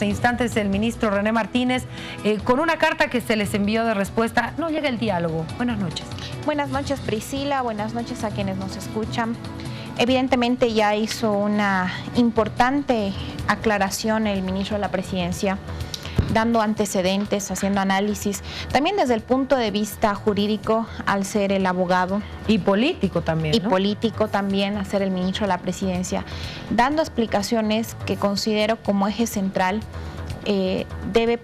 unos instantes el ministro René Martínez con una carta que se les envió de respuesta. No llega el diálogo. Buenas noches. Buenas noches, Priscila. Buenas noches a quienes nos escuchan. Evidentemente ya hizo una importante aclaración el ministro de la Presidencia, dando antecedentes, haciendo análisis, también desde el punto de vista jurídico, al ser el abogado. Y político también, ¿no? Y político también, al ser el ministro de la Presidencia, dando explicaciones que considero como eje central debe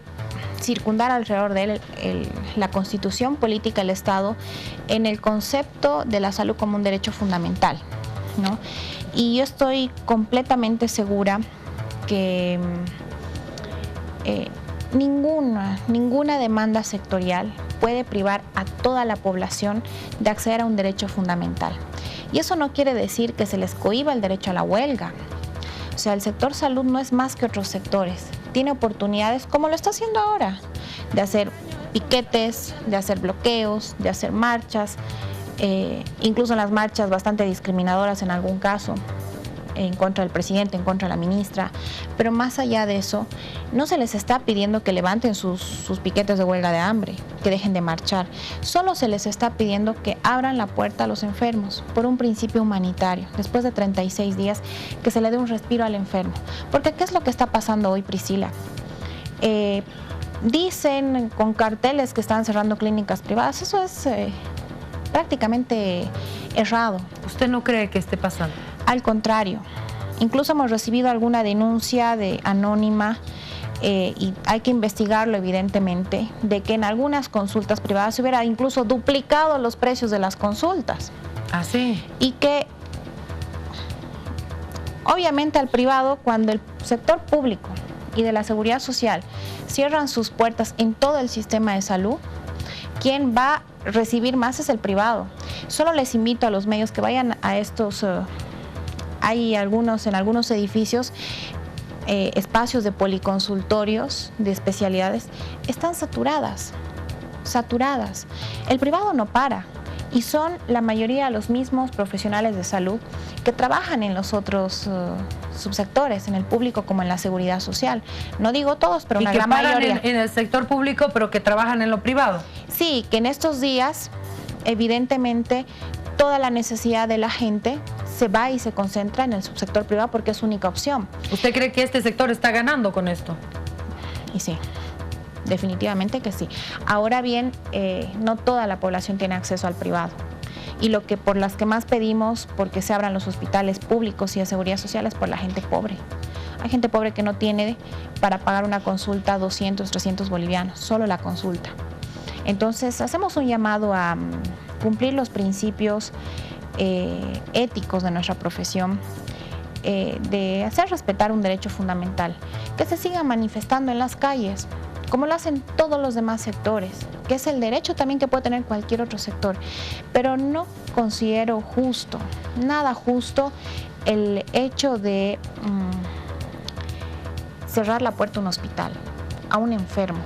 circundar alrededor de él la Constitución política del Estado en el concepto de la salud como un derecho fundamental, ¿no? Y yo estoy completamente segura que ninguna demanda sectorial puede privar a toda la población de acceder a un derecho fundamental. Y eso no quiere decir que se les cohíba el derecho a la huelga. O sea, el sector salud no es más que otros sectores. Tiene oportunidades, como lo está haciendo ahora, de hacer piquetes, de hacer bloqueos, de hacer marchas, incluso en las marchas bastante discriminadoras en algún caso, en contra del presidente, en contra de la ministra. Pero más allá de eso, no se les está pidiendo que levanten sus piquetes de huelga de hambre, que dejen de marchar. Solo se les está pidiendo que abran la puerta a los enfermos por un principio humanitario. Después de 36 días, que se le dé un respiro al enfermo. Porque ¿qué es lo que está pasando hoy, Priscila? Dicen con carteles que están cerrando clínicas privadas. Eso es prácticamente errado. ¿Usted no cree que esté pasando? Al contrario, incluso hemos recibido alguna denuncia anónima y hay que investigarlo evidentemente, de que en algunas consultas privadas se hubiera incluso duplicado los precios de las consultas. ¿Ah, sí? Y que obviamente al privado, cuando el sector público y de la seguridad social cierran sus puertas en todo el sistema de salud, quien va a recibir más es el privado. Solo les invito a los medios que vayan a estos... Hay en algunos edificios, espacios de policonsultorios, de especialidades, están saturadas. El privado no para y son la mayoría los mismos profesionales de salud que trabajan en los otros subsectores, en el público como en la seguridad social. No digo todos, pero una gran mayoría. En el sector público, pero que trabajan en lo privado. Sí, que en estos días, evidentemente, toda la necesidad de la gente se va y se concentra en el subsector privado porque es su única opción. ¿Usted cree que este sector está ganando con esto? Y sí, definitivamente que sí. Ahora bien, no toda la población tiene acceso al privado. Y lo que por las que más pedimos, porque se abran los hospitales públicos y de seguridad social, es por la gente pobre. Hay gente pobre que no tiene para pagar una consulta 200, 300 bolivianos, solo la consulta. Entonces, hacemos un llamado a cumplir los principios éticos de nuestra profesión, de hacer respetar un derecho fundamental, que se siga manifestando en las calles, como lo hacen todos los demás sectores, que es el derecho también que puede tener cualquier otro sector. Pero no considero justo, nada justo, el hecho de cerrar la puerta a un hospital, a un enfermo.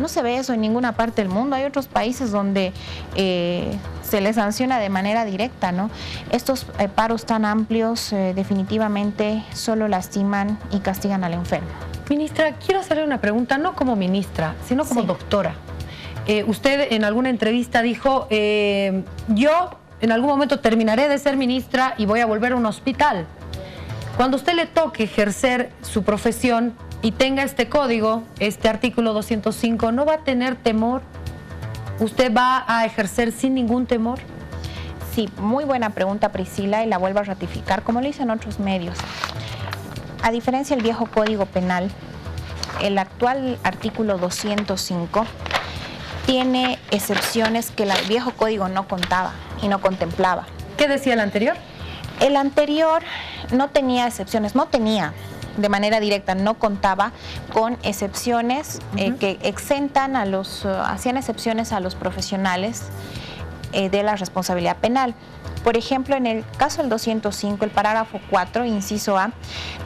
No se ve eso en ninguna parte del mundo. Hay otros países donde se les sanciona de manera directa, ¿no? Estos paros tan amplios definitivamente solo lastiman y castigan al enfermo. Ministra, quiero hacerle una pregunta, no como ministra, sino como doctora. Usted en alguna entrevista dijo, yo en algún momento terminaré de ser ministra y voy a volver a un hospital. Cuando a usted le toque ejercer su profesión y tenga este código, este artículo 205, ¿no va a tener temor? ¿Usted va a ejercer sin ningún temor? Sí, muy buena pregunta, Priscila, y la vuelvo a ratificar, como lo dicen otros medios. A diferencia del viejo Código Penal, el actual artículo 205 tiene excepciones que el viejo código no contaba y no contemplaba. ¿Qué decía el anterior? El anterior no tenía excepciones, no tenía de manera directa, no contaba con excepciones que exentan a hacían excepciones a los profesionales de la responsabilidad penal. Por ejemplo, en el caso del 205, el parágrafo 4, inciso A,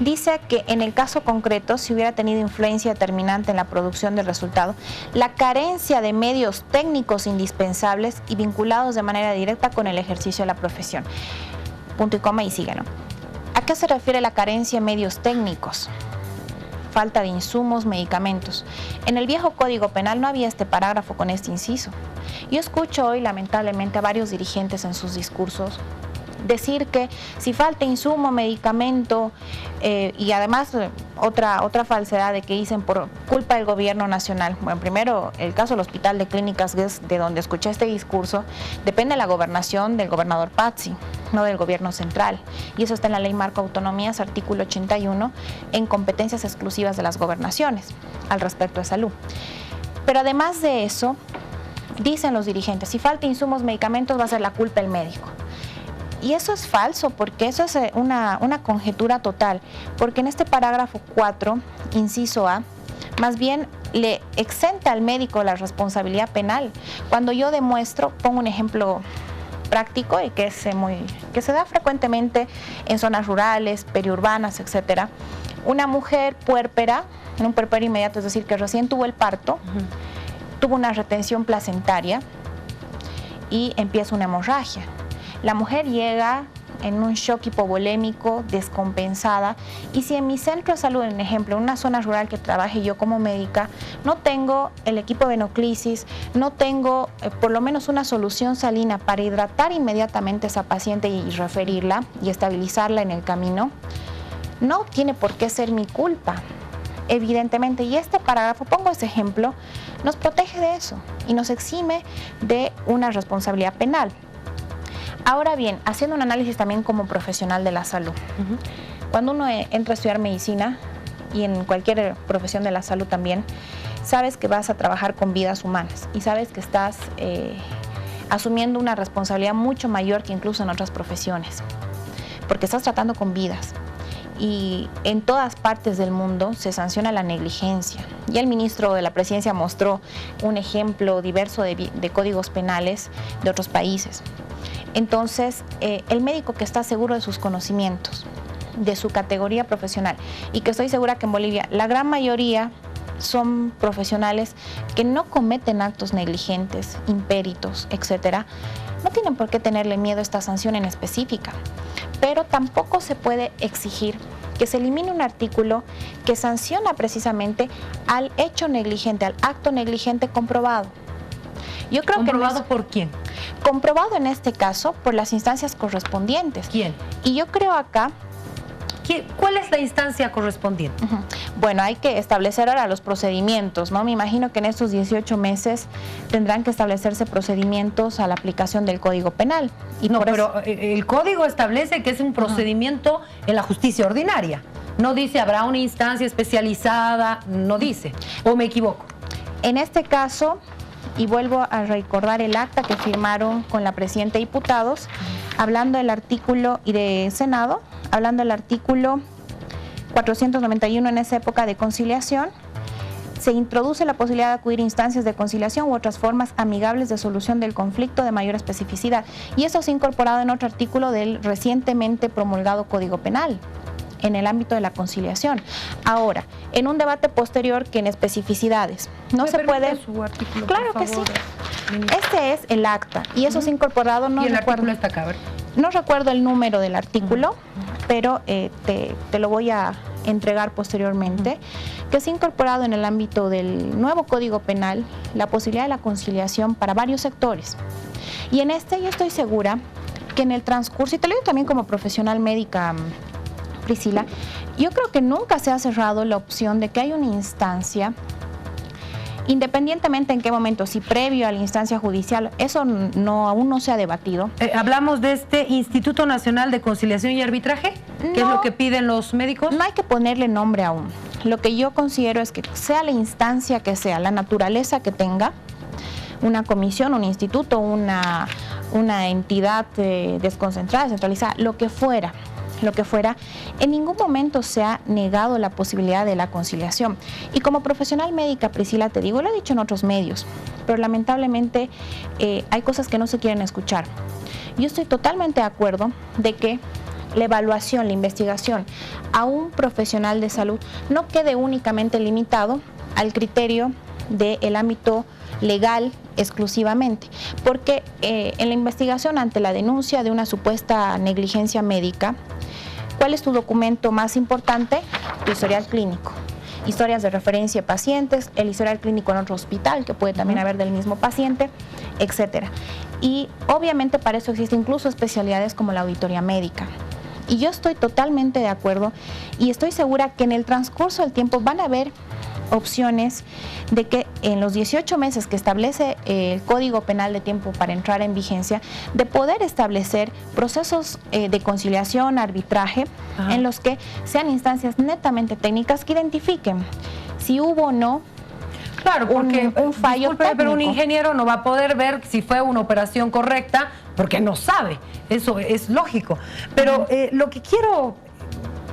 dice que en el caso concreto, si hubiera tenido influencia determinante en la producción del resultado, la carencia de medios técnicos indispensables y vinculados de manera directa con el ejercicio de la profesión. Punto y coma y sigue, ¿no? ¿A qué se refiere la carencia de medios técnicos? falta de insumos, medicamentos. En el viejo Código Penal no había este parágrafo con este inciso. Yo escucho hoy lamentablemente a varios dirigentes en sus discursos decir que si falta insumo, medicamento y además otra falsedad de que dicen por culpa del gobierno nacional. Bueno, primero el caso del Hospital de Clínicas, que es de donde escuché este discurso, depende de la gobernación del gobernador Pazzi, no del gobierno central. Y eso está en la Ley Marco Autonomías, artículo 81, en competencias exclusivas de las gobernaciones al respecto de salud. Pero además de eso, dicen los dirigentes, si falta insumos, medicamentos, va a ser la culpa del médico. Y eso es falso, porque eso es una conjetura total, porque en este parágrafo 4, inciso A, más bien le exenta al médico la responsabilidad penal. Cuando yo demuestro, pongo un ejemplo práctico y que se da frecuentemente en zonas rurales, periurbanas, etcétera. Una mujer puérpera, en un puerperio inmediato, es decir, que recién tuvo el parto, tuvo una retención placentaria y empieza una hemorragia. La mujer llega en un shock hipovolémico, descompensada, y si en mi centro de salud, en ejemplo, en una zona rural que trabaje yo como médica, no tengo el equipo de venoclisis, no tengo por lo menos una solución salina para hidratar inmediatamente a esa paciente y referirla y estabilizarla en el camino, no tiene por qué ser mi culpa, evidentemente. Y este parágrafo, pongo ese ejemplo, nos protege de eso y nos exime de una responsabilidad penal. Ahora bien, haciendo un análisis también como profesional de la salud, cuando uno entra a estudiar medicina y en cualquier profesión de la salud también, sabes que vas a trabajar con vidas humanas y sabes que estás asumiendo una responsabilidad mucho mayor que incluso en otras profesiones, porque estás tratando con vidas. Y en todas partes del mundo se sanciona la negligencia. Ya el ministro de la Presidencia mostró un ejemplo diverso de códigos penales de otros países. Entonces, el médico que está seguro de sus conocimientos, de su categoría profesional, y que estoy segura que en Bolivia la gran mayoría son profesionales que no cometen actos negligentes, impéritos, etcétera, no tienen por qué tenerle miedo a esta sanción en específica. Pero tampoco se puede exigir que se elimine un artículo que sanciona precisamente al hecho negligente, al acto negligente comprobado. Yo creo ¿Comprobado por quién? Comprobado en este caso por las instancias correspondientes. ¿Quién? Y yo creo acá... ¿Cuál es la instancia correspondiente? Bueno, hay que establecer ahora los procedimientos, ¿no? Me imagino que en estos 18 meses tendrán que establecerse procedimientos a la aplicación del Código Penal. Y no, pero el Código establece que es un procedimiento en la justicia ordinaria. No dice habrá una instancia especializada, no dice. ¿O me equivoco? En este caso, y vuelvo a recordar el acta que firmaron con la presidenta de diputados, hablando del artículo, y de Senado, hablando del artículo 491 en esa época de conciliación, se introduce la posibilidad de acudir a instancias de conciliación u otras formas amigables de solución del conflicto de mayor especificidad. Y eso se ha incorporado en otro artículo del recientemente promulgado Código Penal, en el ámbito de la conciliación. Ahora, en un debate posterior que en especificidades no se puede... Su artículo, claro que sí. Este es el acta y eso se ha incorporado. No y el recuerdo, artículo está acá, ¿verdad? No recuerdo el número del artículo, pero te lo voy a entregar posteriormente, que se ha incorporado en el ámbito del nuevo Código Penal la posibilidad de la conciliación para varios sectores. Y en este yo estoy segura que en el transcurso, y te lo digo también como profesional médica, Priscila, yo creo que nunca se ha cerrado la opción de que hay una instancia, independientemente en qué momento, si previo a la instancia judicial, eso aún no se ha debatido. ¿Hablamos de este Instituto Nacional de Conciliación y Arbitraje? ¿Qué es lo que piden los médicos? No hay que ponerle nombre aún. Lo que yo considero es que sea la instancia que sea, la naturaleza que tenga, una comisión, un instituto, una entidad desconcentrada, centralizada, lo que fuera, en ningún momento se ha negado la posibilidad de la conciliación. Y como profesional médica, Priscila, te digo, lo he dicho en otros medios, pero lamentablemente hay cosas que no se quieren escuchar. Yo estoy totalmente de acuerdo de que la evaluación, la investigación a un profesional de salud no quede únicamente limitado al criterio del ámbito legal exclusivamente, porque en la investigación ante la denuncia de una supuesta negligencia médica, ¿cuál es tu documento más importante? Tu historial clínico. historias de referencia de pacientes, el historial clínico en otro hospital, que puede también haber del mismo paciente, etcétera. Y obviamente para eso existen incluso especialidades como la auditoría médica. Y yo estoy totalmente de acuerdo y estoy segura que en el transcurso del tiempo van a haber opciones de que en los 18 meses que establece el Código Penal de tiempo para entrar en vigencia, de poder establecer procesos de conciliación, arbitraje, en los que sean instancias netamente técnicas que identifiquen si hubo o no. Claro, porque un fallo técnico. Pero un ingeniero no va a poder ver si fue una operación correcta porque no sabe. Eso es lógico. Pero lo que quiero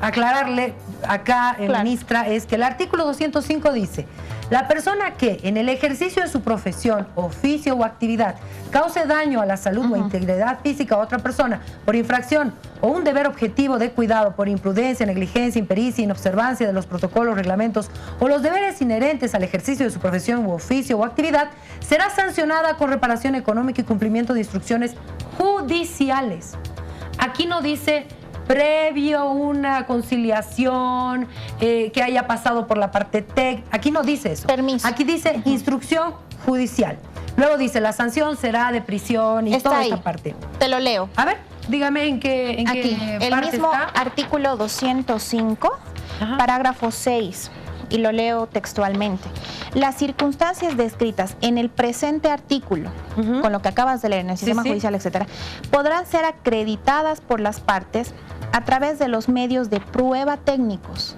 aclararle acá, ministra, es que el artículo 205 dice: la persona que en el ejercicio de su profesión, oficio o actividad cause daño a la salud o integridad física a otra persona por infracción o un deber objetivo de cuidado por imprudencia, negligencia, impericia, inobservancia de los protocolos, reglamentos o los deberes inherentes al ejercicio de su profesión u oficio o actividad, será sancionada con reparación económica y cumplimiento de instrucciones judiciales. Aquí no dice previo una conciliación, que haya pasado por la parte técnica. Aquí no dice eso. Permiso. Aquí dice instrucción judicial. Luego dice la sanción será de prisión y está toda ahí. Esta parte. Te lo leo. A ver, dígame en qué Aquí, el parte mismo está. artículo 205, parágrafo 6. Y lo leo textualmente. Las circunstancias descritas en el presente artículo, con lo que acabas de leer en el sistema judicial, etcétera, podrán ser acreditadas por las partes a través de los medios de prueba técnicos,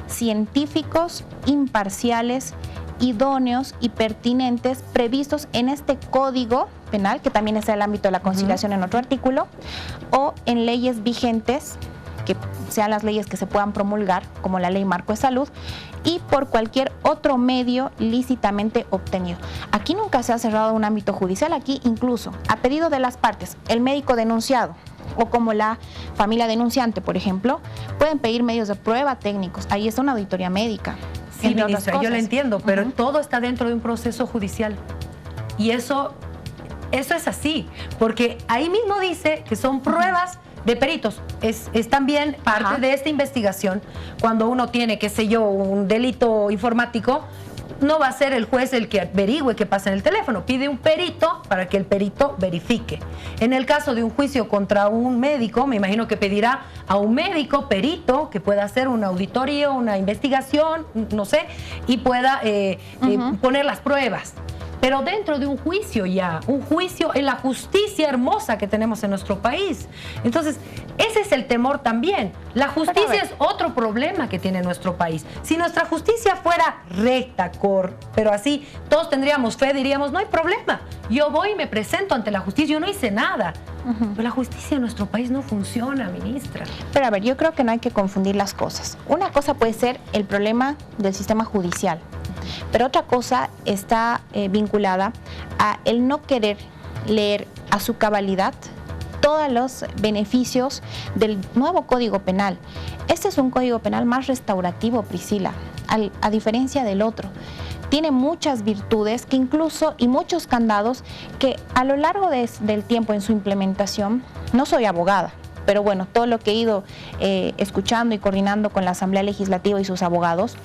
científicos, imparciales, idóneos y pertinentes previstos en este Código Penal, que también está en el ámbito de la conciliación en otro artículo, o en leyes vigentes, que sean las leyes que se puedan promulgar, como la Ley Marco de Salud, y por cualquier otro medio lícitamente obtenido. Aquí nunca se ha cerrado un ámbito judicial, aquí incluso a pedido de las partes, el médico denunciado o como la familia denunciante, por ejemplo, pueden pedir medios de prueba técnicos. Ahí está una auditoría médica. Sí, ministra, yo lo entiendo, pero todo está dentro de un proceso judicial. Y eso es así, porque ahí mismo dice que son pruebas de peritos. Es también parte de esta investigación. Cuando uno tiene, qué sé yo, un delito informático, no va a ser el juez el que averigüe qué pasa en el teléfono. Pide un perito para que el perito verifique. En el caso de un juicio contra un médico, me imagino que pedirá a un médico perito que pueda hacer una auditoría, una investigación, no sé, y pueda poner las pruebas. Pero dentro de un juicio ya, un juicio en la justicia hermosa que tenemos en nuestro país. Entonces, ese es el temor también. La justicia es otro problema que tiene nuestro país. Si nuestra justicia fuera recta, pero así, todos tendríamos fe, diríamos, no hay problema. Yo voy y me presento ante la justicia, yo no hice nada. Pero la justicia en nuestro país no funciona, ministra. Pero a ver, yo creo que no hay que confundir las cosas. Una cosa puede ser el problema del sistema judicial, pero otra cosa está vinculada a el no querer leer a su cabalidad todos los beneficios del nuevo Código Penal. Este es un Código Penal más restaurativo, Priscila, a diferencia del otro. Tiene muchas virtudes que incluso, y muchos candados que a lo largo del tiempo en su implementación, no soy abogada, pero bueno, todo lo que he ido escuchando y coordinando con la Asamblea Legislativa y sus abogados,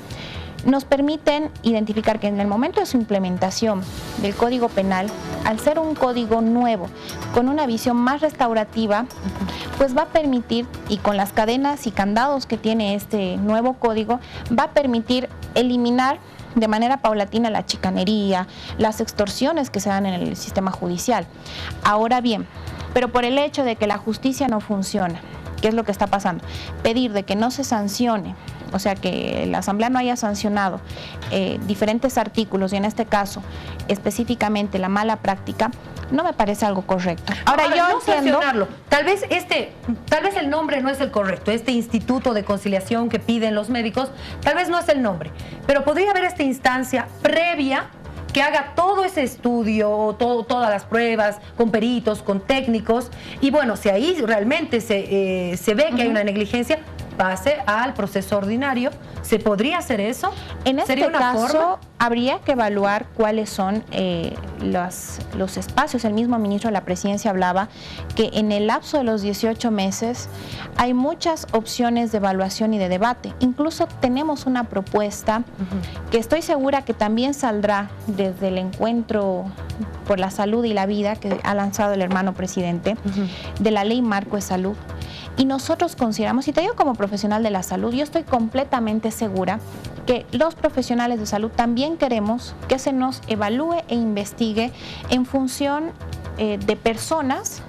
nos permiten identificar que en el momento de su implementación del Código Penal, al ser un código nuevo, con una visión más restaurativa, pues va a permitir, y con las cadenas y candados que tiene este nuevo código, va a permitir eliminar de manera paulatina la chicanería, las extorsiones que se dan en el sistema judicial. Ahora bien, pero por el hecho de que la justicia no funciona, ¿qué es lo que está pasando? Pedir de que no se sancione, o sea, que la Asamblea no haya sancionado diferentes artículos, y en este caso específicamente la mala práctica, no me parece algo correcto. Ahora yo no entiendo, sancionarlo. Tal vez el nombre no es el correcto, este instituto de conciliación que piden los médicos, tal vez no es el nombre, pero podría haber esta instancia previa que haga todo ese estudio, todas las pruebas, con peritos, con técnicos, y bueno, si ahí realmente se ve que hay una negligencia, pase al proceso ordinario. ¿Se podría hacer eso? En este caso, forma? habría que evaluar cuáles son los espacios. El mismo ministro de la Presidencia hablaba que en el lapso de los 18 meses hay muchas opciones de evaluación y de debate. Incluso tenemos una propuesta que estoy segura que también saldrá desde el encuentro por la salud y la vida que ha lanzado el hermano presidente, de la Ley Marco de Salud. Y nosotros consideramos, y te digo como profesional de la salud, yo estoy completamente segura que los profesionales de salud también queremos que se nos evalúe e investigue en función de personas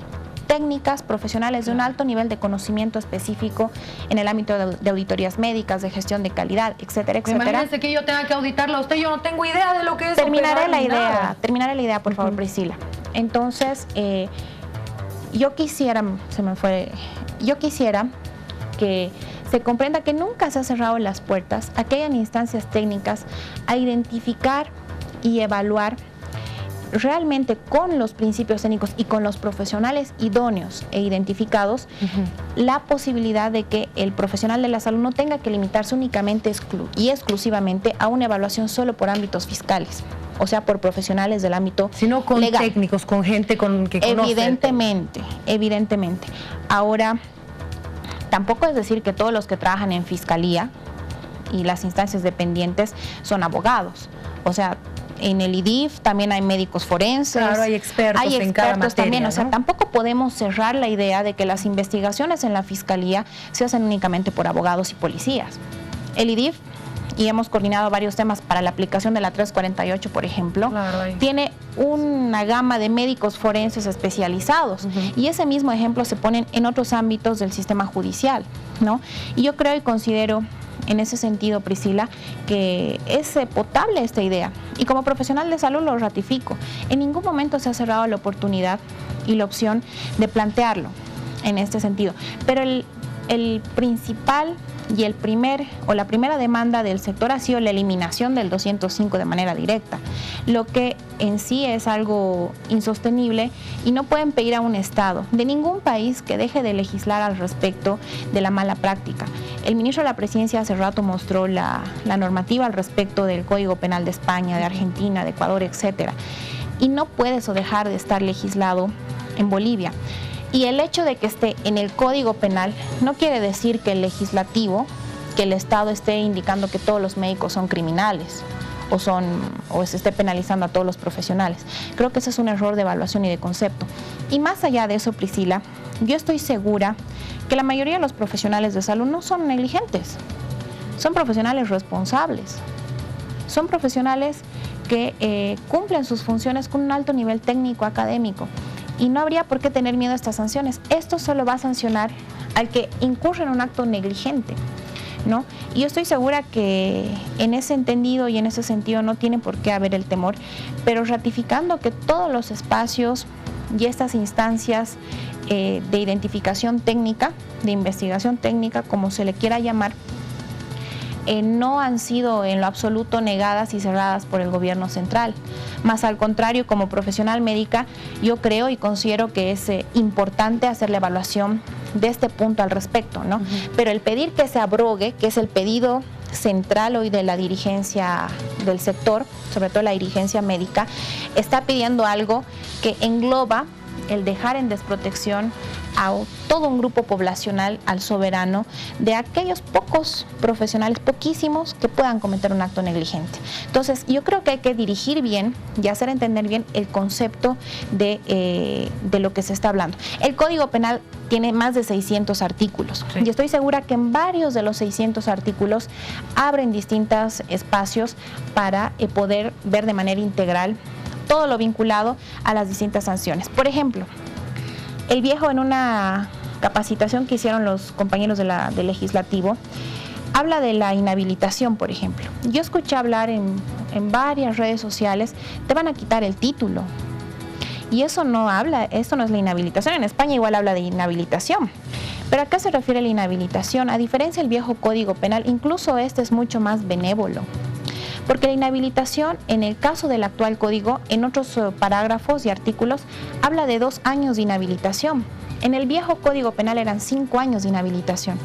técnicas, profesionales de un alto nivel de conocimiento específico en el ámbito de auditorías médicas, de gestión de calidad, etcétera, etcétera. Imagínense que yo tenga que auditarla a usted, yo no tengo idea de lo que es. Terminaré la idea, por favor, Priscila. Entonces, yo quisiera que se comprenda que nunca se ha cerrado las puertas a que hayan instancias técnicas a identificar y evaluar realmente con los principios técnicos y con los profesionales idóneos e identificados la posibilidad de que el profesional de la salud no tenga que limitarse únicamente y exclusivamente a una evaluación solo por ámbitos fiscales, o sea, por profesionales del ámbito sino con legal. Técnicos, con gente que conoce. Evidentemente. Ahora, tampoco es decir que todos los que trabajan en fiscalía y las instancias dependientes son abogados. O sea, en el IDIF también hay médicos forenses. Claro, hay expertos en cada materia, también, ¿no? O sea, tampoco podemos cerrar la idea de que las investigaciones en la fiscalía se hacen únicamente por abogados y policías. El IDIF, y hemos coordinado varios temas para la aplicación de la 348, por ejemplo, tiene una gama de médicos forenses especializados, y ese mismo ejemplo se pone en otros ámbitos del sistema judicial, ¿no? Y yo creo y considero en ese sentido, Priscila, que es potable esta idea, y como profesional de salud lo ratifico. En ningún momento se ha cerrado la oportunidad y la opción de plantearlo en este sentido, pero el principal y la primera demanda del sector ha sido la eliminación del 205 de manera directa, lo que en sí es algo insostenible, y no pueden pedir a un Estado de ningún país que deje de legislar al respecto de la mala práctica. El ministro de la Presidencia hace rato mostró la normativa al respecto del Código Penal de España, de Argentina, de Ecuador, etcétera, y no puede eso dejar de estar legislado en Bolivia. Y el hecho de que esté en el Código Penal no quiere decir que el legislativo, que el Estado esté indicando que todos los médicos son criminales o se esté penalizando a todos los profesionales. Creo que ese es un error de evaluación y de concepto. Y más allá de eso, Priscila, yo estoy segura que la mayoría de los profesionales de salud no son negligentes, son profesionales responsables, son profesionales que cumplen sus funciones con un alto nivel técnico académico. Y no habría por qué tener miedo a estas sanciones. Esto solo va a sancionar al que incurre en un acto negligente, ¿no? Y yo estoy segura que en ese entendido y en ese sentido no tiene por qué haber el temor, pero ratificando que todos los espacios y estas instancias de identificación técnica, de investigación técnica, como se le quiera llamar, no han sido en lo absoluto negadas y cerradas por el gobierno central. Más al contrario, como profesional médica, yo creo y considero que es importante hacer la evaluación de este punto al respecto, ¿no? Pero el pedir que se abrogue, que es el pedido central hoy de la dirigencia del sector, sobre todo la dirigencia médica, está pidiendo algo que engloba el dejar en desprotección a todo un grupo poblacional, al soberano, de aquellos pocos profesionales, poquísimos, que puedan cometer un acto negligente. Entonces, yo creo que hay que dirigir bien y hacer entender bien el concepto de lo que se está hablando. El Código Penal tiene más de 600 artículos, y estoy segura que en varios de los 600 artículos abren distintos espacios para poder ver de manera integral todo lo vinculado a las distintas sanciones. Por ejemplo, el viejo, en una capacitación que hicieron los compañeros del legislativo, habla de la inhabilitación, por ejemplo. Yo escuché hablar en varias redes sociales, te van a quitar el título. Y eso no es la inhabilitación. En España igual habla de inhabilitación. Pero ¿a qué se refiere la inhabilitación? A diferencia del viejo Código Penal, incluso este es mucho más benévolo. Porque la inhabilitación, en el caso del actual código, en otros parágrafos y artículos, habla de 2 años de inhabilitación. En el viejo Código Penal eran 5 años de inhabilitación.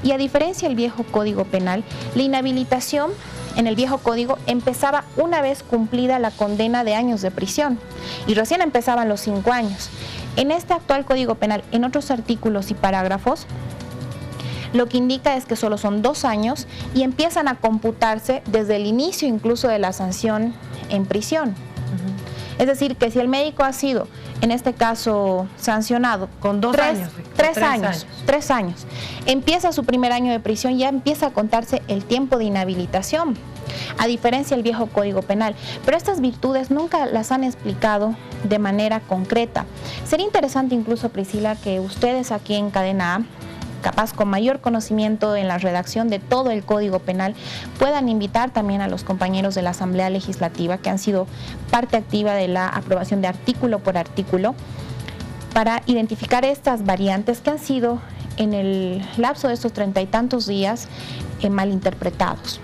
Y a diferencia del viejo Código Penal, la inhabilitación en el viejo código empezaba una vez cumplida la condena de años de prisión. Y recién empezaban los 5 años. En este actual Código Penal, en otros artículos y parágrafos, lo que indica es que solo son 2 años y empiezan a computarse desde el inicio incluso de la sanción en prisión. Es decir, que si el médico ha sido, en este caso, sancionado con 2 años. 3 años, empieza su primer año de prisión, ya empieza a contarse el tiempo de inhabilitación, a diferencia del viejo Código Penal. Pero estas virtudes nunca las han explicado de manera concreta. Sería interesante incluso, Priscila, que ustedes aquí en Cadena A, capaz con mayor conocimiento en la redacción de todo el Código Penal, puedan invitar también a los compañeros de la Asamblea Legislativa que han sido parte activa de la aprobación de artículo por artículo para identificar estas variantes que han sido en el lapso de estos 30 y tantos días malinterpretados.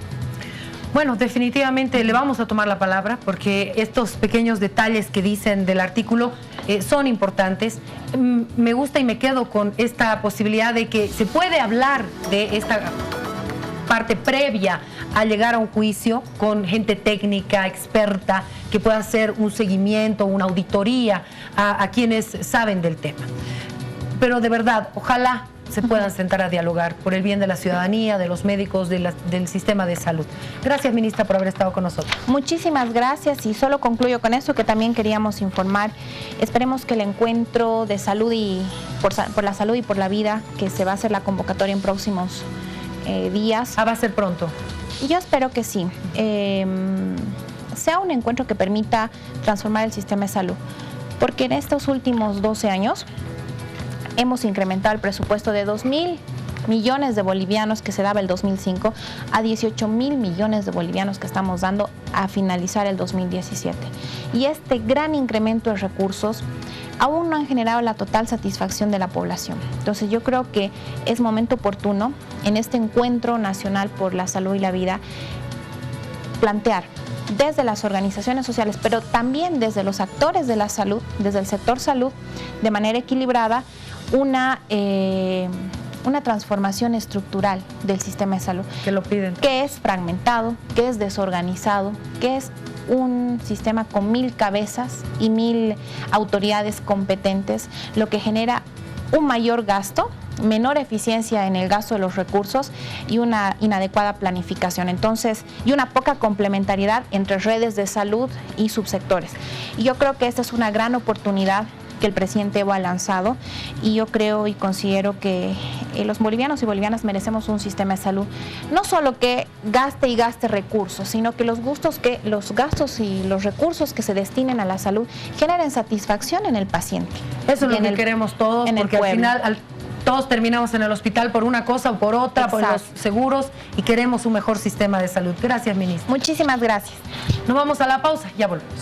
Bueno, definitivamente le vamos a tomar la palabra porque estos pequeños detalles que dicen del artículo son importantes. Me gusta y me quedo con esta posibilidad de que se puede hablar de esta parte previa a llegar a un juicio con gente técnica, experta, que pueda hacer un seguimiento, una auditoría a quienes saben del tema. Pero de verdad, ojalá se puedan sentar a dialogar por el bien de la ciudadanía, de los médicos, del sistema de salud. Gracias, ministra, por haber estado con nosotros. Muchísimas gracias y solo concluyo con esto que también queríamos informar. Esperemos que el encuentro de salud y por la salud y por la vida, que se va a hacer la convocatoria en próximos días. ¿Va a ser pronto? Yo espero que sí. Sea un encuentro que permita transformar el sistema de salud. Porque en estos últimos 12 años hemos incrementado el presupuesto de 2.000 millones de bolivianos que se daba el 2005 a 18.000 millones de bolivianos que estamos dando a finalizar el 2017. Y este gran incremento de recursos aún no han generado la total satisfacción de la población. Entonces yo creo que es momento oportuno en este encuentro nacional por la salud y la vida plantear desde las organizaciones sociales, pero también desde los actores de la salud, desde el sector salud, de manera equilibrada, una transformación estructural del sistema de salud. Que lo piden. Que es fragmentado, que es desorganizado, que es un sistema con 1000 cabezas y 1000 autoridades competentes, lo que genera un mayor gasto, menor eficiencia en el gasto de los recursos y una inadecuada planificación. Entonces, y una poca complementariedad entre redes de salud y subsectores. Y yo creo que esta es una gran oportunidad que el presidente Evo ha lanzado y yo creo y considero que los bolivianos y bolivianas merecemos un sistema de salud no solo que gaste y gaste recursos, sino que los gastos y los recursos que se destinen a la salud generen satisfacción en el paciente. Eso es lo que queremos todos, porque al final todos terminamos en el hospital por una cosa o por otra. Exacto. Por los seguros, y queremos un mejor sistema de salud. Gracias, ministra. Muchísimas gracias. Nos vamos a la pausa, ya volvemos.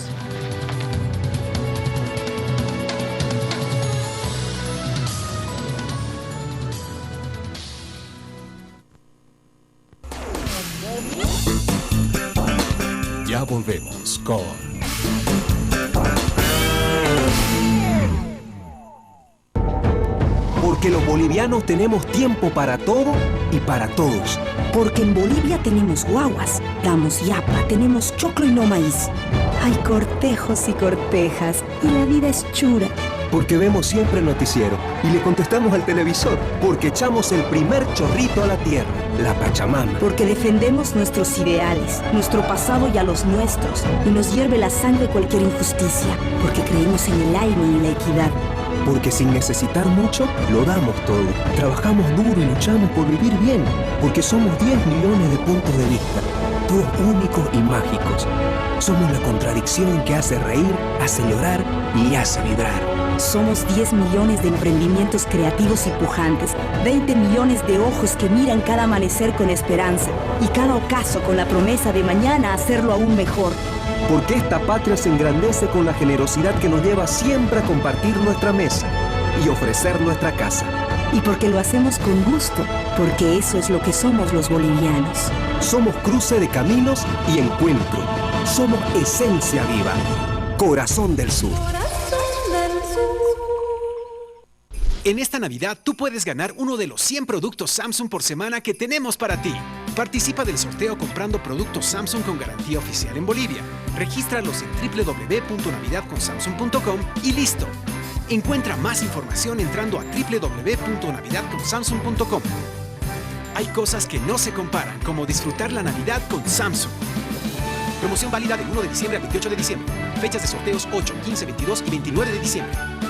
Ya volvemos con Porque los bolivianos tenemos tiempo para todo y para todos. Porque en Bolivia tenemos guaguas, damos yapa, tenemos choclo y no maíz. Hay cortejos y cortejas y la vida es chura. Porque vemos siempre el noticiero y le contestamos al televisor. Porque echamos el primer chorrito a la tierra, la Pachamama. Porque defendemos nuestros ideales, nuestro pasado y a los nuestros. Y nos hierve la sangre cualquier injusticia. Porque creemos en el aire y la equidad. Porque sin necesitar mucho, lo damos todo. Trabajamos duro y luchamos por vivir bien. Porque somos 10 millones de puntos de vista, todos únicos y mágicos. Somos la contradicción que hace reír, hace llorar y hace vibrar. Somos 10 millones de emprendimientos creativos y pujantes, 20 millones de ojos que miran cada amanecer con esperanza y cada ocaso con la promesa de mañana hacerlo aún mejor. Porque esta patria se engrandece con la generosidad que nos lleva siempre a compartir nuestra mesa y ofrecer nuestra casa. Y porque lo hacemos con gusto, porque eso es lo que somos los bolivianos. Somos cruce de caminos y encuentro. Somos esencia viva. Corazón del Sur. En esta Navidad tú puedes ganar uno de los 100 productos Samsung por semana que tenemos para ti. Participa del sorteo comprando productos Samsung con garantía oficial en Bolivia. Regístralos en www.navidadconsamsung.com y listo. Encuentra más información entrando a www.navidadconsamsung.com. Hay cosas que no se comparan, como disfrutar la Navidad con Samsung. Promoción válida del 1 de diciembre al 28 de diciembre. Fechas de sorteos 8, 15, 22 y 29 de diciembre.